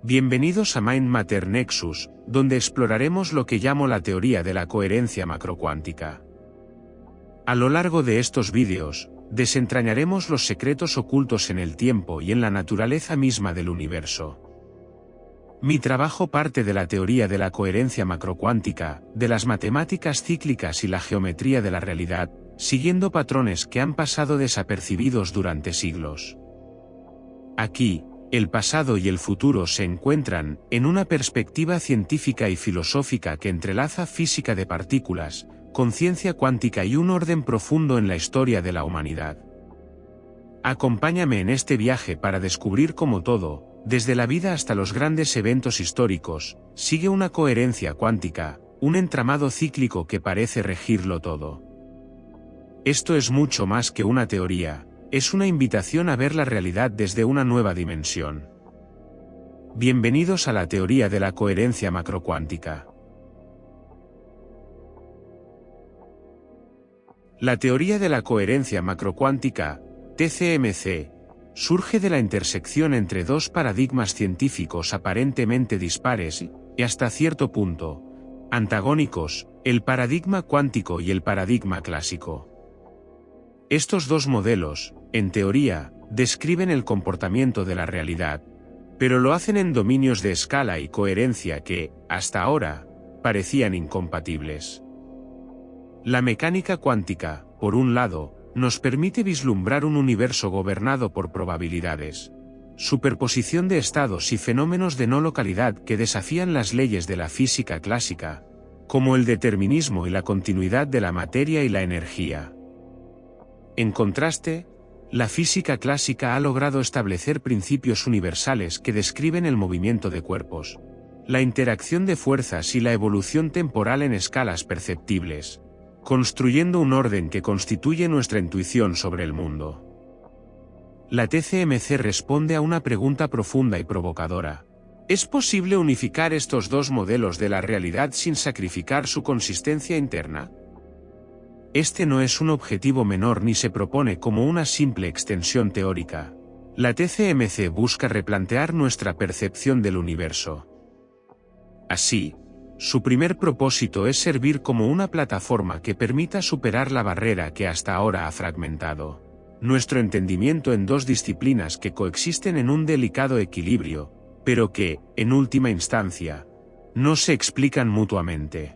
Bienvenidos a Mind Matter Nexus, donde exploraremos lo que llamo la teoría de la coherencia macrocuántica. A lo largo de estos vídeos, desentrañaremos los secretos ocultos en el tiempo y en la naturaleza misma del universo. Mi trabajo parte de la teoría de la coherencia macrocuántica, de las matemáticas cíclicas y la geometría de la realidad, siguiendo patrones que han pasado desapercibidos durante siglos. Aquí, el pasado y el futuro se encuentran en una perspectiva científica y filosófica que entrelaza física de partículas, conciencia cuántica y un orden profundo en la historia de la humanidad. Acompáñame en este viaje para descubrir cómo todo, desde la vida hasta los grandes eventos históricos, sigue una coherencia cuántica, un entramado cíclico que parece regirlo todo. Esto es mucho más que una teoría. Es una invitación a ver la realidad desde una nueva dimensión. Bienvenidos a la teoría de la coherencia macrocuántica. La teoría de la coherencia macrocuántica, TCMC, surge de la intersección entre dos paradigmas científicos aparentemente dispares y, hasta cierto punto, antagónicos, el paradigma cuántico y el paradigma clásico. Estos dos modelos, en teoría, describen el comportamiento de la realidad, pero lo hacen en dominios de escala y coherencia que, hasta ahora, parecían incompatibles. La mecánica cuántica, por un lado, nos permite vislumbrar un universo gobernado por probabilidades, superposición de estados y fenómenos de no localidad que desafían las leyes de la física clásica, como el determinismo y la continuidad de la materia y la energía. En contraste, la física clásica ha logrado establecer principios universales que describen el movimiento de cuerpos, la interacción de fuerzas y la evolución temporal en escalas perceptibles, construyendo un orden que constituye nuestra intuición sobre el mundo. La TCMC responde a una pregunta profunda y provocadora. ¿Es posible unificar estos dos modelos de la realidad sin sacrificar su consistencia interna? Este no es un objetivo menor ni se propone como una simple extensión teórica. La TCMC busca replantear nuestra percepción del universo. Así, su primer propósito es servir como una plataforma que permita superar la barrera que hasta ahora ha fragmentado nuestro entendimiento en dos disciplinas que coexisten en un delicado equilibrio, pero que, en última instancia, no se explican mutuamente.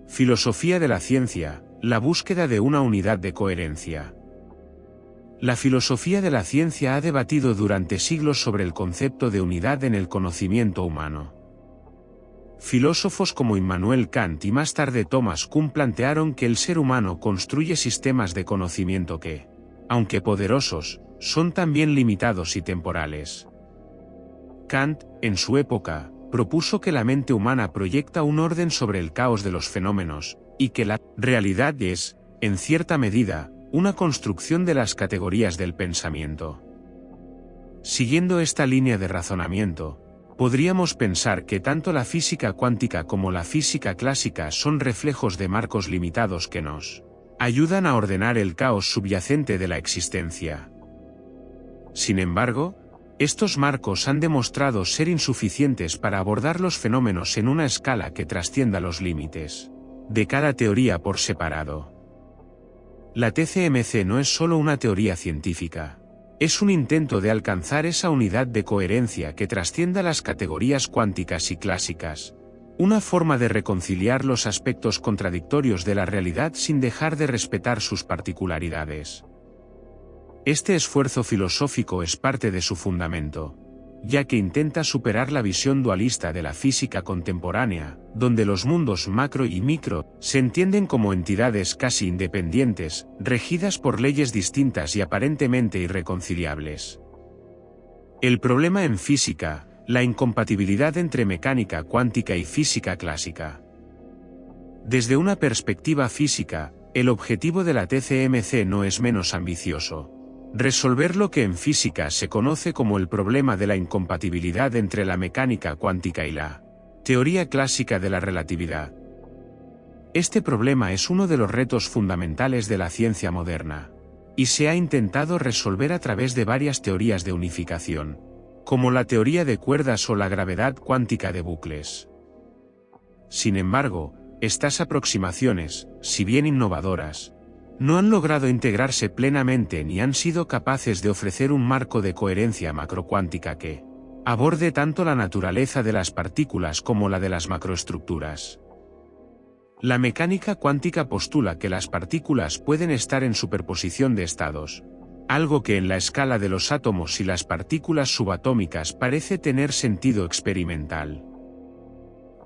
Filosofía de la ciencia, la búsqueda de una unidad de coherencia. La filosofía de la ciencia ha debatido durante siglos sobre el concepto de unidad en el conocimiento humano. Filósofos como Immanuel Kant y más tarde Thomas Kuhn plantearon que el ser humano construye sistemas de conocimiento que, aunque poderosos, son también limitados y temporales. Kant, en su época, propuso que la mente humana proyecta un orden sobre el caos de los fenómenos, y que la realidad es, en cierta medida, una construcción de las categorías del pensamiento. Siguiendo esta línea de razonamiento, podríamos pensar que tanto la física cuántica como la física clásica son reflejos de marcos limitados que nos ayudan a ordenar el caos subyacente de la existencia. Sin embargo, estos marcos han demostrado ser insuficientes para abordar los fenómenos en una escala que trascienda los límites de cada teoría por separado. La TCMC no es solo una teoría científica, es un intento de alcanzar esa unidad de coherencia que trascienda las categorías cuánticas y clásicas, una forma de reconciliar los aspectos contradictorios de la realidad sin dejar de respetar sus particularidades. Este esfuerzo filosófico es parte de su fundamento, ya que intenta superar la visión dualista de la física contemporánea, donde los mundos macro y micro se entienden como entidades casi independientes, regidas por leyes distintas y aparentemente irreconciliables. El problema en física, la incompatibilidad entre mecánica cuántica y física clásica. Desde una perspectiva física, el objetivo de la TCMC no es menos ambicioso. Resolver lo que en física se conoce como el problema de la incompatibilidad entre la mecánica cuántica y la teoría clásica de la relatividad. Este problema es uno de los retos fundamentales de la ciencia moderna, y se ha intentado resolver a través de varias teorías de unificación, como la teoría de cuerdas o la gravedad cuántica de bucles. Sin embargo, estas aproximaciones, si bien innovadoras, no han logrado integrarse plenamente ni han sido capaces de ofrecer un marco de coherencia macrocuántica que aborde tanto la naturaleza de las partículas como la de las macroestructuras. La mecánica cuántica postula que las partículas pueden estar en superposición de estados, algo que en la escala de los átomos y las partículas subatómicas parece tener sentido experimental.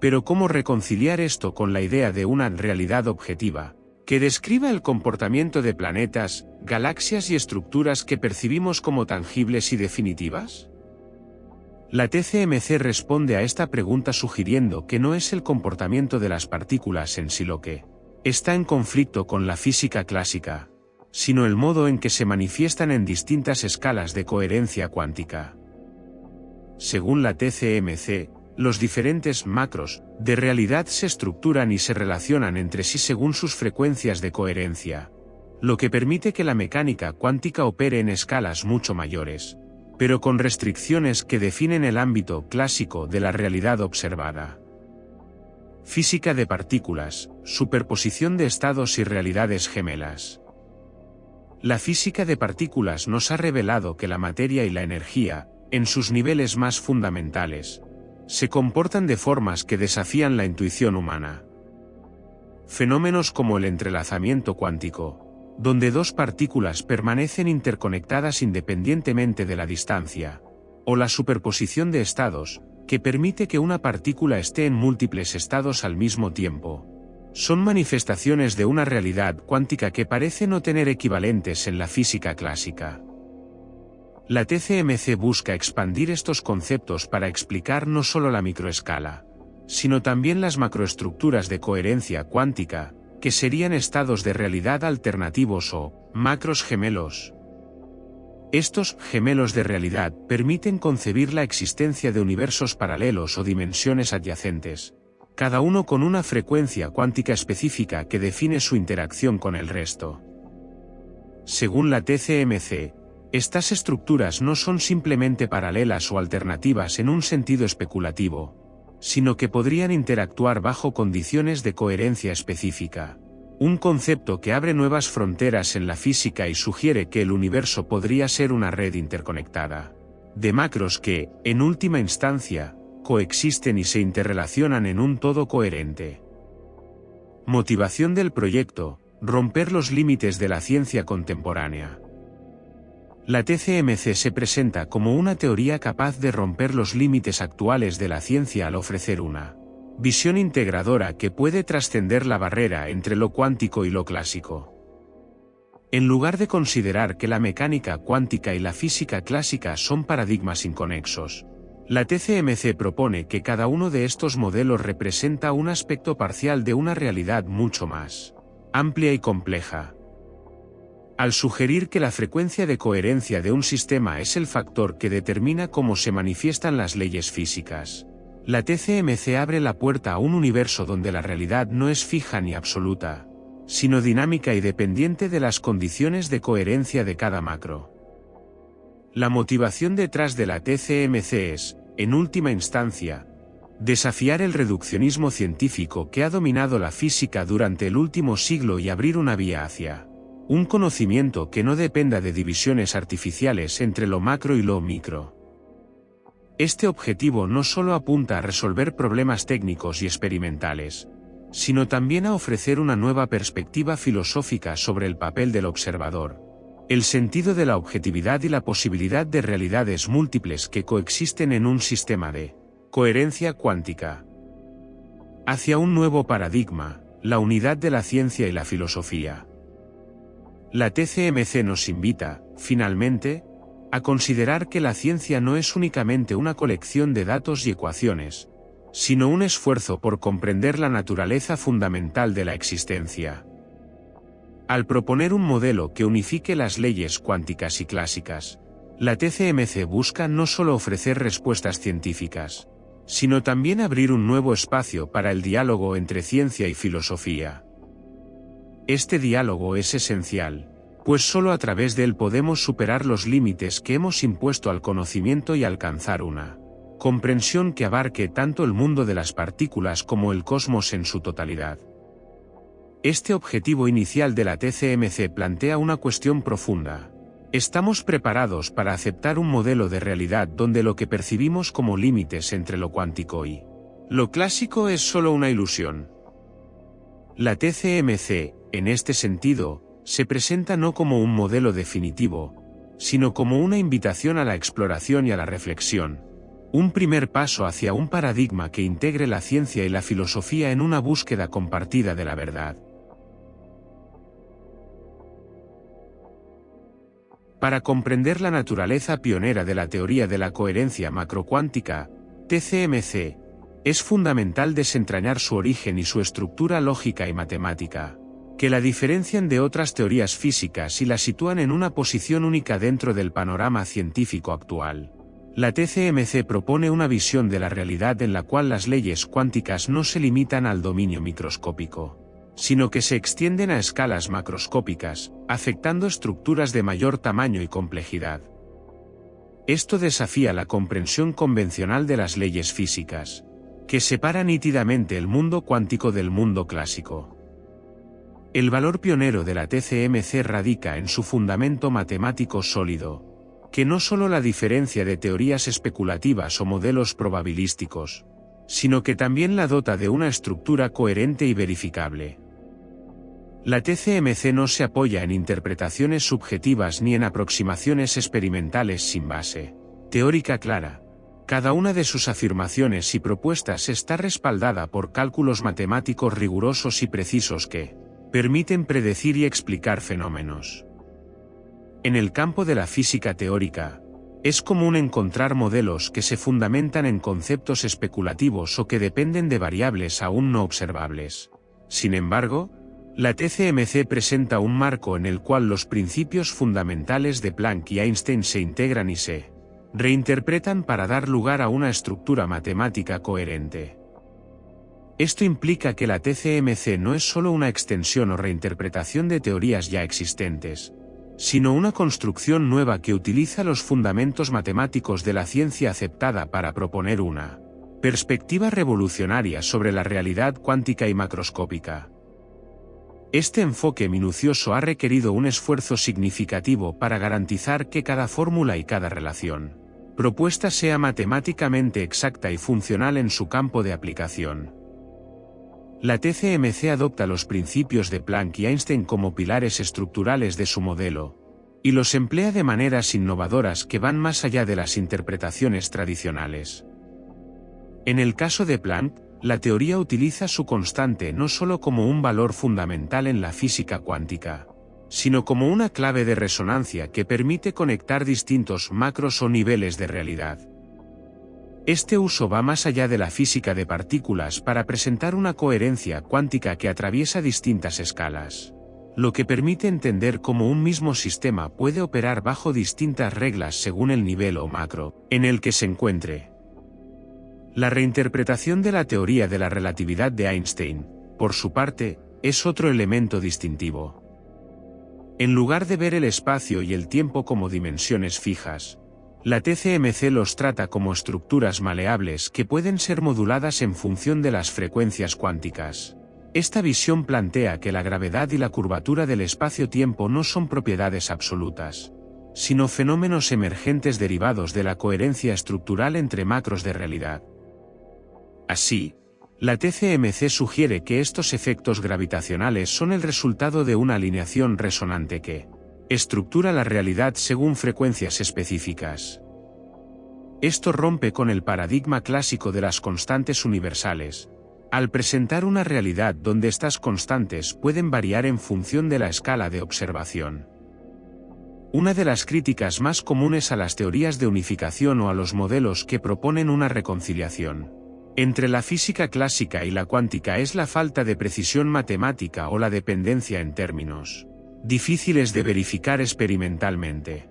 Pero ¿cómo reconciliar esto con la idea de una realidad objetiva, que describa el comportamiento de planetas, galaxias y estructuras que percibimos como tangibles y definitivas? La TCMC responde a esta pregunta sugiriendo que no es el comportamiento de las partículas en sí lo que está en conflicto con la física clásica, sino el modo en que se manifiestan en distintas escalas de coherencia cuántica. Según la TCMC, los diferentes macros de realidad se estructuran y se relacionan entre sí según sus frecuencias de coherencia, lo que permite que la mecánica cuántica opere en escalas mucho mayores, pero con restricciones que definen el ámbito clásico de la realidad observada. Física de partículas, superposición de estados y realidades gemelas. La física de partículas nos ha revelado que la materia y la energía, en sus niveles más fundamentales, se comportan de formas que desafían la intuición humana. Fenómenos como el entrelazamiento cuántico, donde dos partículas permanecen interconectadas independientemente de la distancia, o la superposición de estados, que permite que una partícula esté en múltiples estados al mismo tiempo, son manifestaciones de una realidad cuántica que parece no tener equivalentes en la física clásica. La TCMC busca expandir estos conceptos para explicar no solo la microescala, sino también las macroestructuras de coherencia cuántica, que serían estados de realidad alternativos o macros gemelos. Estos gemelos de realidad permiten concebir la existencia de universos paralelos o dimensiones adyacentes, cada uno con una frecuencia cuántica específica que define su interacción con el resto. Según la TCMC, estas estructuras no son simplemente paralelas o alternativas en un sentido especulativo, sino que podrían interactuar bajo condiciones de coherencia específica, un concepto que abre nuevas fronteras en la física y sugiere que el universo podría ser una red interconectada de macros que, en última instancia, coexisten y se interrelacionan en un todo coherente. Motivación del proyecto: romper los límites de la ciencia contemporánea. La TCMC se presenta como una teoría capaz de romper los límites actuales de la ciencia al ofrecer una visión integradora que puede trascender la barrera entre lo cuántico y lo clásico. En lugar de considerar que la mecánica cuántica y la física clásica son paradigmas inconexos, la TCMC propone que cada uno de estos modelos representa un aspecto parcial de una realidad mucho más amplia y compleja. Al sugerir que la frecuencia de coherencia de un sistema es el factor que determina cómo se manifiestan las leyes físicas, la TCMC abre la puerta a un universo donde la realidad no es fija ni absoluta, sino dinámica y dependiente de las condiciones de coherencia de cada macro. La motivación detrás de la TCMC es, en última instancia, desafiar el reduccionismo científico que ha dominado la física durante el último siglo y abrir una vía hacia un conocimiento que no dependa de divisiones artificiales entre lo macro y lo micro. Este objetivo no solo apunta a resolver problemas técnicos y experimentales, sino también a ofrecer una nueva perspectiva filosófica sobre el papel del observador, el sentido de la objetividad y la posibilidad de realidades múltiples que coexisten en un sistema de coherencia cuántica. Hacia un nuevo paradigma, la unidad de la ciencia y la filosofía. La TCMC nos invita, finalmente, a considerar que la ciencia no es únicamente una colección de datos y ecuaciones, sino un esfuerzo por comprender la naturaleza fundamental de la existencia. Al proponer un modelo que unifique las leyes cuánticas y clásicas, la TCMC busca no solo ofrecer respuestas científicas, sino también abrir un nuevo espacio para el diálogo entre ciencia y filosofía. Este diálogo es esencial, pues solo a través de él podemos superar los límites que hemos impuesto al conocimiento y alcanzar una comprensión que abarque tanto el mundo de las partículas como el cosmos en su totalidad. Este objetivo inicial de la TCMC plantea una cuestión profunda. ¿Estamos preparados para aceptar un modelo de realidad donde lo que percibimos como límites entre lo cuántico y lo clásico es solo una ilusión? La TCMC, en este sentido, se presenta no como un modelo definitivo, sino como una invitación a la exploración y a la reflexión, un primer paso hacia un paradigma que integre la ciencia y la filosofía en una búsqueda compartida de la verdad. Para comprender la naturaleza pionera de la teoría de la coherencia macrocuántica, TCMC, es fundamental desentrañar su origen y su estructura lógica y matemática, que la diferencian de otras teorías físicas y la sitúan en una posición única dentro del panorama científico actual. La TCMC propone una visión de la realidad en la cual las leyes cuánticas no se limitan al dominio microscópico, sino que se extienden a escalas macroscópicas, afectando estructuras de mayor tamaño y complejidad. Esto desafía la comprensión convencional de las leyes físicas, que separa nítidamente el mundo cuántico del mundo clásico. El valor pionero de la TCMC radica en su fundamento matemático sólido, que no solo la diferencia de teorías especulativas o modelos probabilísticos, sino que también la dota de una estructura coherente y verificable. La TCMC no se apoya en interpretaciones subjetivas ni en aproximaciones experimentales sin base teórica clara. Cada una de sus afirmaciones y propuestas está respaldada por cálculos matemáticos rigurosos y precisos que permiten predecir y explicar fenómenos. En el campo de la física teórica, es común encontrar modelos que se fundamentan en conceptos especulativos o que dependen de variables aún no observables. Sin embargo, la TCMC presenta un marco en el cual los principios fundamentales de Planck y Einstein se integran y se reinterpretan para dar lugar a una estructura matemática coherente. Esto implica que la TCMC no es solo una extensión o reinterpretación de teorías ya existentes, sino una construcción nueva que utiliza los fundamentos matemáticos de la ciencia aceptada para proponer una perspectiva revolucionaria sobre la realidad cuántica y macroscópica. Este enfoque minucioso ha requerido un esfuerzo significativo para garantizar que cada fórmula y cada relación propuesta sea matemáticamente exacta y funcional en su campo de aplicación. La TCMC adopta los principios de Planck y Einstein como pilares estructurales de su modelo, y los emplea de maneras innovadoras que van más allá de las interpretaciones tradicionales. En el caso de Planck, la teoría utiliza su constante no solo como un valor fundamental en la física cuántica, sino como una clave de resonancia que permite conectar distintos macros o niveles de realidad. Este uso va más allá de la física de partículas para presentar una coherencia cuántica que atraviesa distintas escalas, lo que permite entender cómo un mismo sistema puede operar bajo distintas reglas según el nivel o macro en el que se encuentre. La reinterpretación de la teoría de la relatividad de Einstein, por su parte, es otro elemento distintivo. En lugar de ver el espacio y el tiempo como dimensiones fijas, la TCMC los trata como estructuras maleables que pueden ser moduladas en función de las frecuencias cuánticas. Esta visión plantea que la gravedad y la curvatura del espacio-tiempo no son propiedades absolutas, sino fenómenos emergentes derivados de la coherencia estructural entre macros de realidad. Así, la TCMC sugiere que estos efectos gravitacionales son el resultado de una alineación resonante que estructura la realidad según frecuencias específicas. Esto rompe con el paradigma clásico de las constantes universales, al presentar una realidad donde estas constantes pueden variar en función de la escala de observación. Una de las críticas más comunes a las teorías de unificación o a los modelos que proponen una reconciliación entre la física clásica y la cuántica es la falta de precisión matemática o la dependencia en términos difíciles de verificar experimentalmente.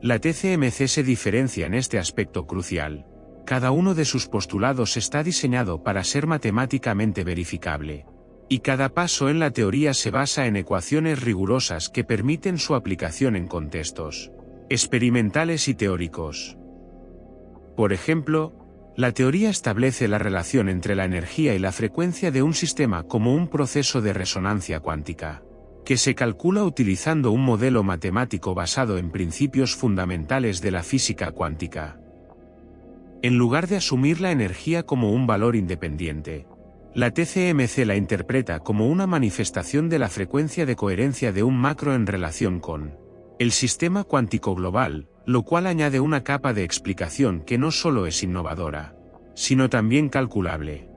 La TCMC se diferencia en este aspecto crucial. Cada uno de sus postulados está diseñado para ser matemáticamente verificable, y cada paso en la teoría se basa en ecuaciones rigurosas que permiten su aplicación en contextos experimentales y teóricos. Por ejemplo, la teoría establece la relación entre la energía y la frecuencia de un sistema como un proceso de resonancia cuántica, que se calcula utilizando un modelo matemático basado en principios fundamentales de la física cuántica. En lugar de asumir la energía como un valor independiente, la TCMC la interpreta como una manifestación de la frecuencia de coherencia de un macro en relación con el sistema cuántico global, lo cual añade una capa de explicación que no solo es innovadora, sino también calculable.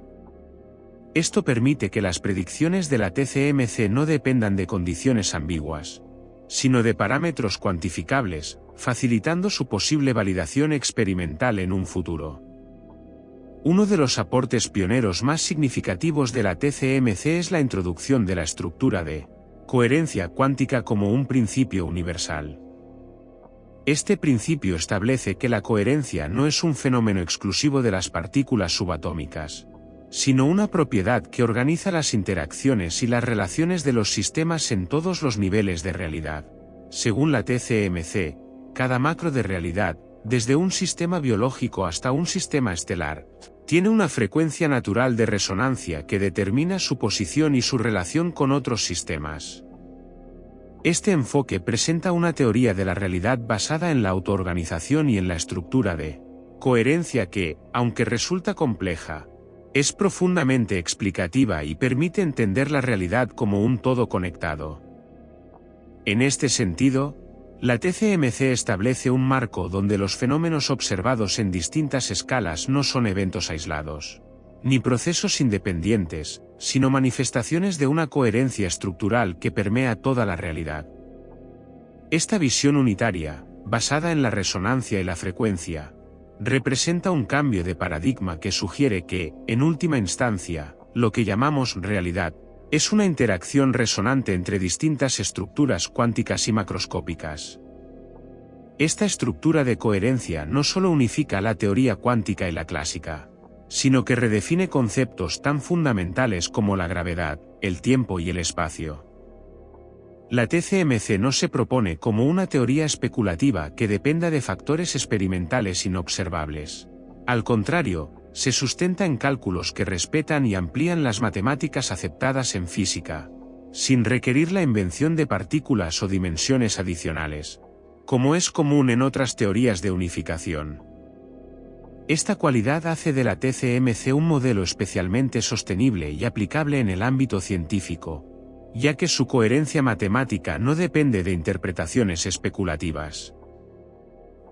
Esto permite que las predicciones de la TCMC no dependan de condiciones ambiguas, sino de parámetros cuantificables, facilitando su posible validación experimental en un futuro. Uno de los aportes pioneros más significativos de la TCMC es la introducción de la estructura de coherencia cuántica como un principio universal. Este principio establece que la coherencia no es un fenómeno exclusivo de las partículas subatómicas, sino una propiedad que organiza las interacciones y las relaciones de los sistemas en todos los niveles de realidad. Según la TCMC, cada macro de realidad, desde un sistema biológico hasta un sistema estelar, tiene una frecuencia natural de resonancia que determina su posición y su relación con otros sistemas. Este enfoque presenta una teoría de la realidad basada en la autoorganización y en la estructura de coherencia que, aunque resulta compleja, es profundamente explicativa y permite entender la realidad como un todo conectado. En este sentido, la TCMC establece un marco donde los fenómenos observados en distintas escalas no son eventos aislados, ni procesos independientes, sino manifestaciones de una coherencia estructural que permea toda la realidad. Esta visión unitaria, basada en la resonancia y la frecuencia, representa un cambio de paradigma que sugiere que, en última instancia, lo que llamamos realidad, es una interacción resonante entre distintas estructuras cuánticas y macroscópicas. Esta estructura de coherencia no solo unifica la teoría cuántica y la clásica, sino que redefine conceptos tan fundamentales como la gravedad, el tiempo y el espacio. La TCMC no se propone como una teoría especulativa que dependa de factores experimentales inobservables. Al contrario, se sustenta en cálculos que respetan y amplían las matemáticas aceptadas en física, sin requerir la invención de partículas o dimensiones adicionales, como es común en otras teorías de unificación. Esta cualidad hace de la TCMC un modelo especialmente sostenible y aplicable en el ámbito científico, ya que su coherencia matemática no depende de interpretaciones especulativas.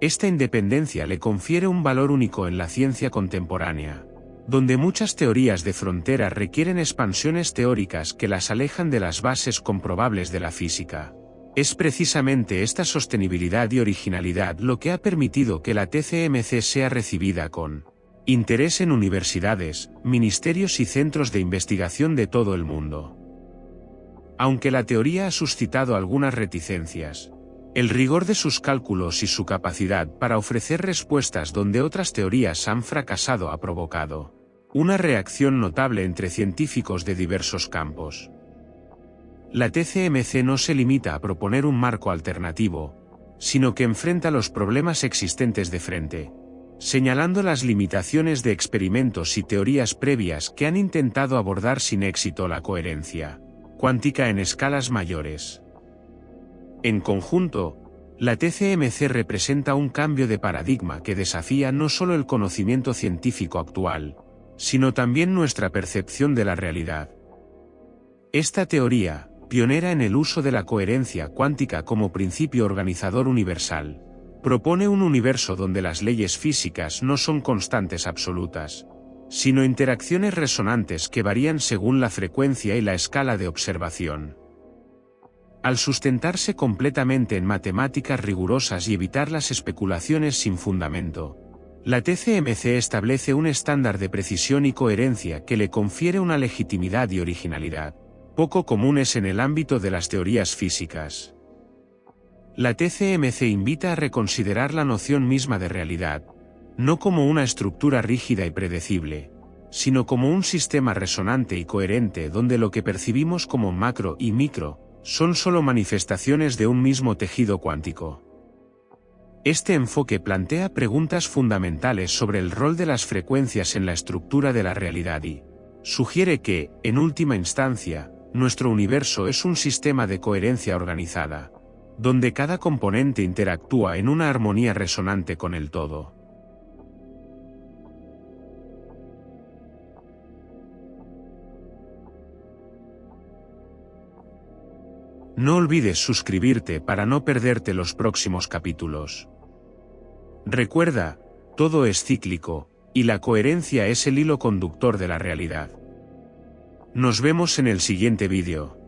Esta independencia le confiere un valor único en la ciencia contemporánea, donde muchas teorías de frontera requieren expansiones teóricas que las alejan de las bases comprobables de la física. Es precisamente esta sostenibilidad y originalidad lo que ha permitido que la TCMC sea recibida con interés en universidades, ministerios y centros de investigación de todo el mundo. Aunque la teoría ha suscitado algunas reticencias, el rigor de sus cálculos y su capacidad para ofrecer respuestas donde otras teorías han fracasado ha provocado una reacción notable entre científicos de diversos campos. La TCMC no se limita a proponer un marco alternativo, sino que enfrenta los problemas existentes de frente, señalando las limitaciones de experimentos y teorías previas que han intentado abordar sin éxito la coherencia cuántica en escalas mayores. En conjunto, la TCMC representa un cambio de paradigma que desafía no solo el conocimiento científico actual, sino también nuestra percepción de la realidad. Esta teoría, pionera en el uso de la coherencia cuántica como principio organizador universal, propone un universo donde las leyes físicas no son constantes absolutas, sino interacciones resonantes que varían según la frecuencia y la escala de observación. Al sustentarse completamente en matemáticas rigurosas y evitar las especulaciones sin fundamento, la TCMC establece un estándar de precisión y coherencia que le confiere una legitimidad y originalidad poco comunes en el ámbito de las teorías físicas. La TCMC invita a reconsiderar la noción misma de realidad, no como una estructura rígida y predecible, sino como un sistema resonante y coherente donde lo que percibimos como macro y micro son solo manifestaciones de un mismo tejido cuántico. Este enfoque plantea preguntas fundamentales sobre el rol de las frecuencias en la estructura de la realidad y sugiere que, en última instancia, nuestro universo es un sistema de coherencia organizada, donde cada componente interactúa en una armonía resonante con el todo. No olvides suscribirte para no perderte los próximos capítulos. Recuerda, todo es cíclico, y la coherencia es el hilo conductor de la realidad. Nos vemos en el siguiente vídeo.